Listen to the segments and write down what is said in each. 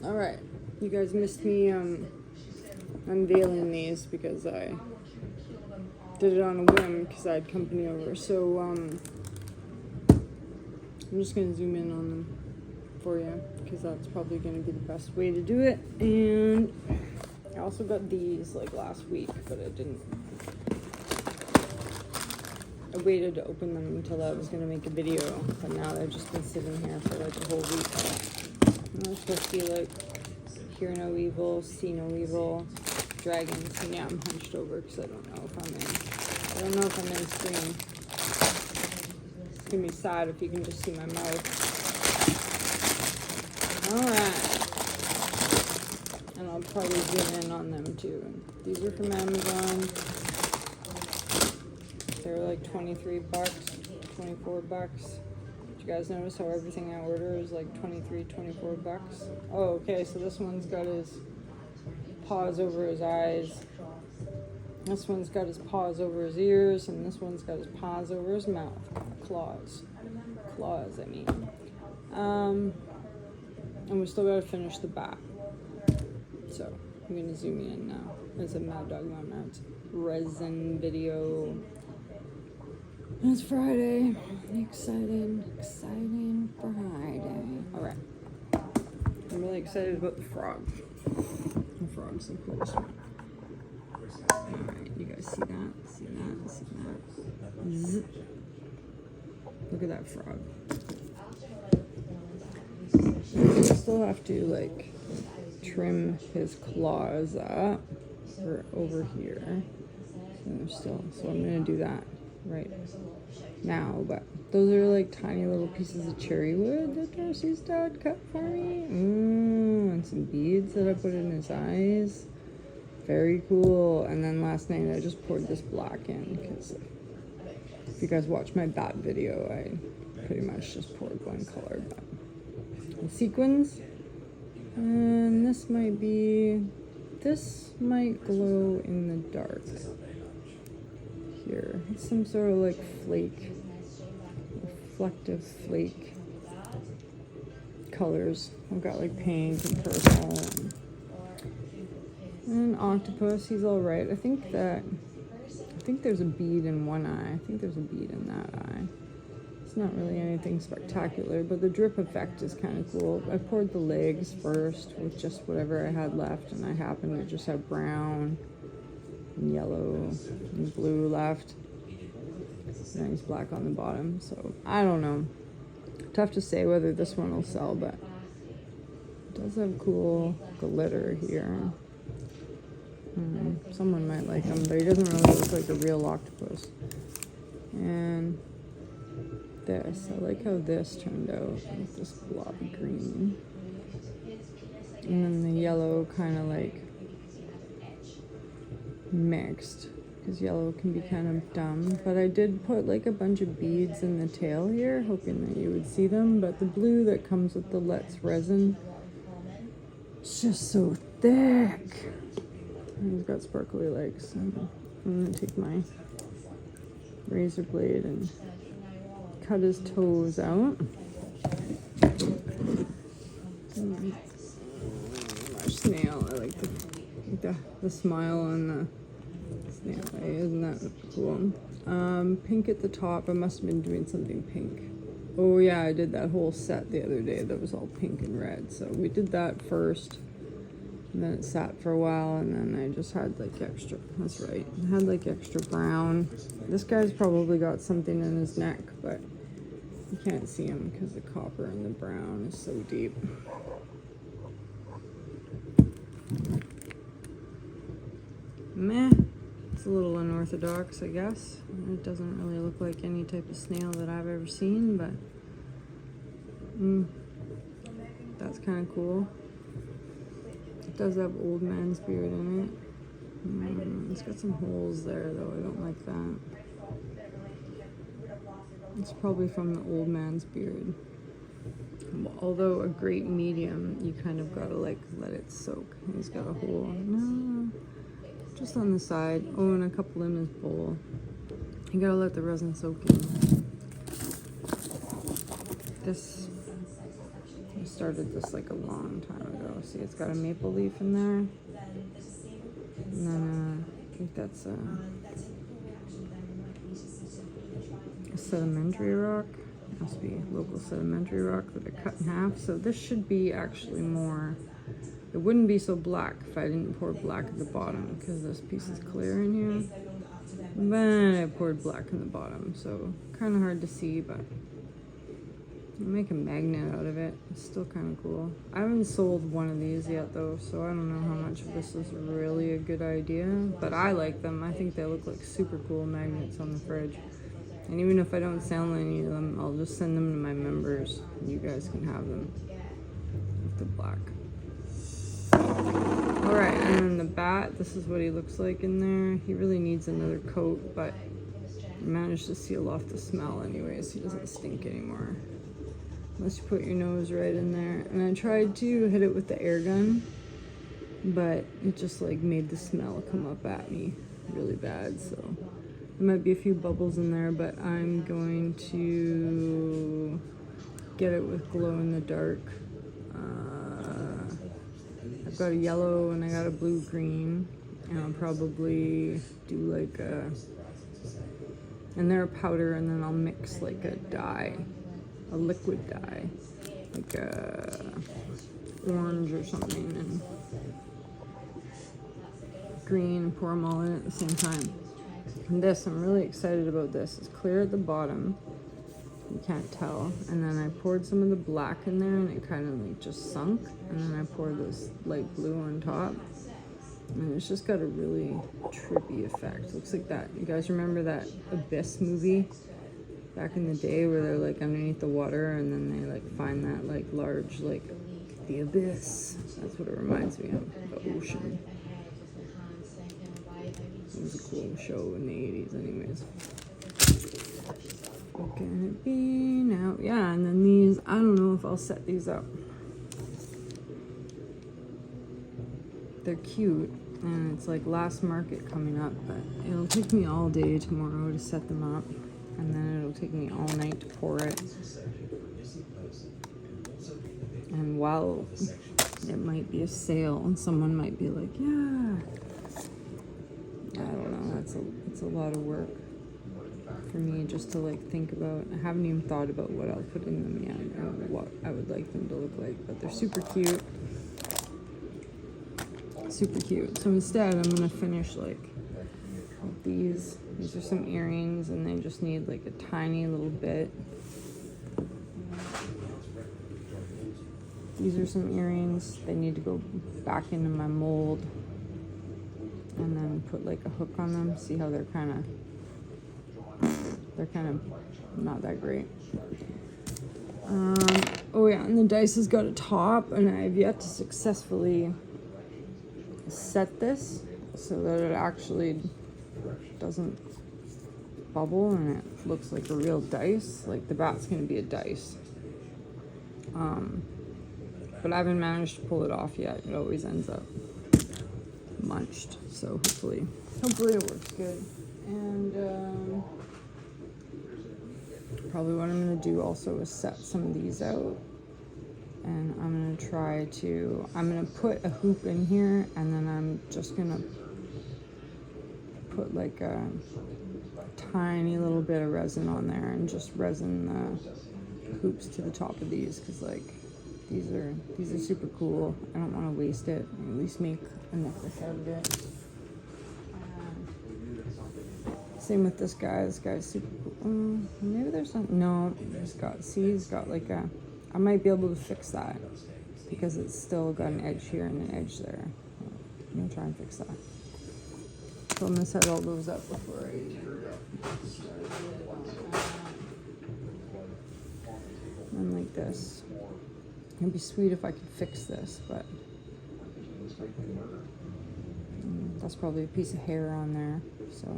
Alright, you guys missed me unveiling these because I did it on a whim because I had company over. So I'm just going to zoom in on them for you because that's probably going to be the best way to do it. And I also got these like last week, but I waited to open them until I was going to make a video, but now they've just been sitting here for like a whole week. And they're supposed to be like Hear No Evil, See No Evil, Dragons. And yeah, I'm hunched over because I don't know if I'm in screen. It's going to be sad if you can just see my mouth. Alright. And I'll probably zoom in on them too. These are from Amazon. They were like $23, $24. Did you guys notice how everything I order is like $23, $24? Oh, okay, so this one's got his paws over his eyes. This one's got his paws over his ears, and this one's got his paws over his mouth. Claws, I mean. And we still gotta finish the back. So I'm gonna zoom in now. It's a Mad Dog Mountains resin video. And it's Friday. Exciting Friday. Alright. I'm really excited about the frog. The frog's the coolest one. Alright, you guys see that? See that? Zzz. Look at that frog. I still have to like trim his claws up or over here. So I'm gonna do that right now. But those are like tiny little pieces of cherry wood that Darcy's dad cut for me. And some beads that I put in his eyes. Very cool. And then last night I just poured this black in because if you guys watch my bat video, I pretty much just poured one color. But the sequins, and this might glow in the dark here. It's some sort of like flake, reflective flake colors. I've got like pink and purple and octopus. He's all right. I think there's a bead in one eye. I think there's a bead in that eye. It's not really anything spectacular, but the drip effect is kind of cool. I poured the legs first with just whatever I had left, and I happened to just have brown and yellow and blue left. And he's black on the bottom, so I don't know. Tough to say whether this one will sell, but it does have cool glitter here. Someone might like him, but he doesn't really look like a real octopus. And this, I like how this turned out with this blobby green. And then the yellow kind of like mixed, because yellow can be kind of dumb. But I did put like a bunch of beads in the tail here, hoping that you would see them. But the blue that comes with the Let's resin, it's just so thick. And he's got sparkly legs. So I'm gonna take my razor blade and cut his toes out. Our snail, I like the smile on the snail. Isn't that cool? Pink at the top. I must have been doing something pink. Oh yeah, I did that whole set the other day that was all pink and red. So we did that first. And then it sat for a while, and then I just had like extra, that's right, I had like extra brown. This guy's probably got something in his neck, but you can't see him because the copper and the brown is so deep. Meh, it's a little unorthodox, I guess. It doesn't really look like any type of snail that I've ever seen, but that's kind of cool. It does have old man's beard in it. It's got some holes there, though. I don't like that. It's probably from the old man's beard. Although a great medium, you kind of gotta like let it soak. He's got a hole. No, just on the side. Oh, and a couple in his bowl. You gotta let the resin soak in. This started this like a long time ago. See, it's got a maple leaf in there. And then I think that's a sedimentary rock. Must be local sedimentary rock that I cut in half. So this should be actually more, it wouldn't be so black if I didn't pour black at the bottom, because this piece is clear in here. But I poured black in the bottom, so kind of hard to see, but I'll make a magnet out of it. It's still kind of cool. I haven't sold one of these yet though, so I don't know how much of this is really a good idea, but I like them. I think they look like super cool magnets on the fridge. And even if I don't sell any of them, I'll just send them to my members. You guys can have them with the black. Alright, and then the bat, this is what he looks like in there. He really needs another coat, but I managed to seal off the smell anyways. He doesn't stink anymore. Unless you put your nose right in there. And I tried to hit it with the air gun, but it just like made the smell come up at me really bad, so there might be a few bubbles in there, but I'm going to get it with glow in the dark. I've got a yellow and I got a blue green, and I'll probably do like and they're a powder, and then I'll mix like a dye, a liquid dye, like a orange or something, and green, and pour them all in at the same time. And this, I'm really excited about this. It's clear at the bottom. You can't tell. And then I poured some of the black in there, and it kind of like just sunk. And then I poured this light blue on top. And it's just got a really trippy effect. Looks like that. You guys remember that Abyss movie back in the day where they're like underneath the water, and then they like find that like large, like the abyss. That's what it reminds me of, the ocean. It was a cool show in the 80s anyways. Gonna be now, yeah, and then these, I don't know if I'll set these up. They're cute, and it's like last market coming up, but it'll take me all day tomorrow to set them up, and then it'll take me all night to pour it. And while it might be a sale, and someone might be like, yeah, I don't know, it's a lot of work for me just to like think about. I haven't even thought about what I'll put in them yet and what I would like them to look like, but they're super cute. Super cute. So instead I'm gonna finish like with these. These are some earrings, and they just need like a tiny little bit. These are some earrings. They need to go back into my mold, and then put like a hook on them. See how they're kind of not that great. Oh yeah, and the dice has got a top, and I've yet to successfully set this so that it actually doesn't bubble and it looks like a real dice. Like the bat's gonna be a dice. But I haven't managed to pull it off yet. It always ends up munched. So hopefully it works good. And probably what I'm gonna do also is set some of these out. And I'm gonna put a hoop in here, and then I'm just gonna put like a tiny little bit of resin on there and just resin the hoops to the top of these, because like these are super cool. I don't want to waste it, or at least make a necklace out of it. Same with this guy. This guy's super cool. Maybe there's something. No, he's got like a, I might be able to fix that because it's still got an edge here and an edge there. I'm gonna try and fix that. So I'm gonna set all those up before I and like this. It'd be sweet if I could fix this, but that's probably a piece of hair on there. So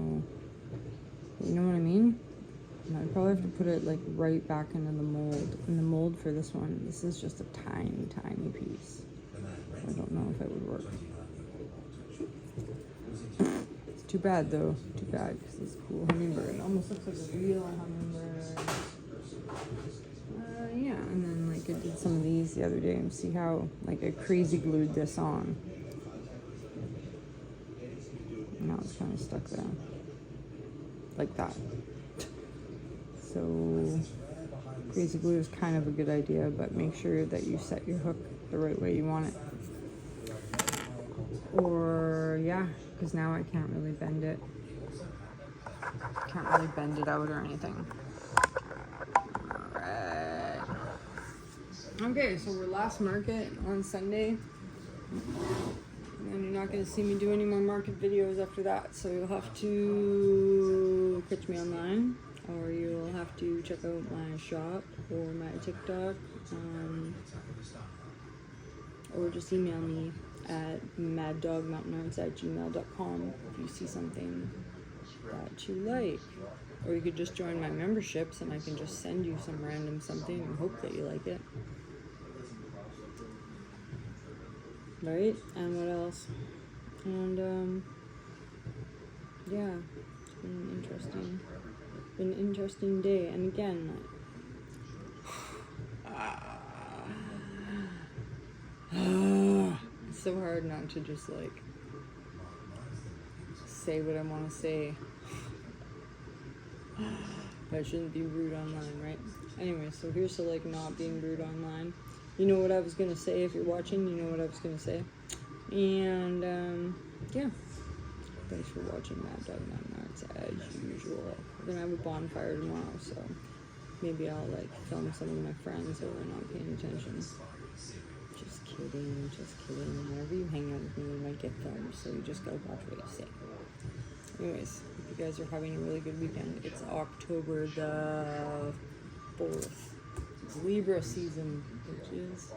you know what I mean? And I'd probably have to put it like right back into the mold. In the mold for this one, this is just a tiny, tiny piece. I don't know if it would work. It's too bad though. Too bad, because it's a cool hummingbird. It almost looks like a real hummingbird. Yeah, and then like Like I did some of these the other day and see how like I crazy glued this on. Now it's kind of stuck there. Like that. So crazy glue is kind of a good idea, but make sure that you set your hook the right way you want it. Or yeah, because now I can't really bend it. Can't really bend it out or anything. Alright. Okay, so we're last market on Sunday. And you're not going to see me do any more market videos after that. So you'll have to catch me online. Or you'll have to check out my shop or my TikTok. Or just email me at maddogmountainarts@gmail.com if you see something that you like. Or you could just join my memberships and I can just send you some random something and hope that you like it. Right? And what else? And yeah, it's been an interesting day. And again, it's so hard not to just like say what I want to say. But I shouldn't be rude online, right? Anyway, so here's to like not being rude online. You know what I was gonna say. If you're watching, you know what I was gonna say. And yeah, thanks for watching Mad Dog Mountain Arts as usual. We're gonna have a bonfire tomorrow, so maybe I'll like film some of my friends who are not paying attention. Just kidding, just kidding. Whenever you hang out with me, you might get filmed, so you just gotta watch what you say. Anyways, hope you guys are having a really good weekend. It's October the 4th. It's Libra season, which is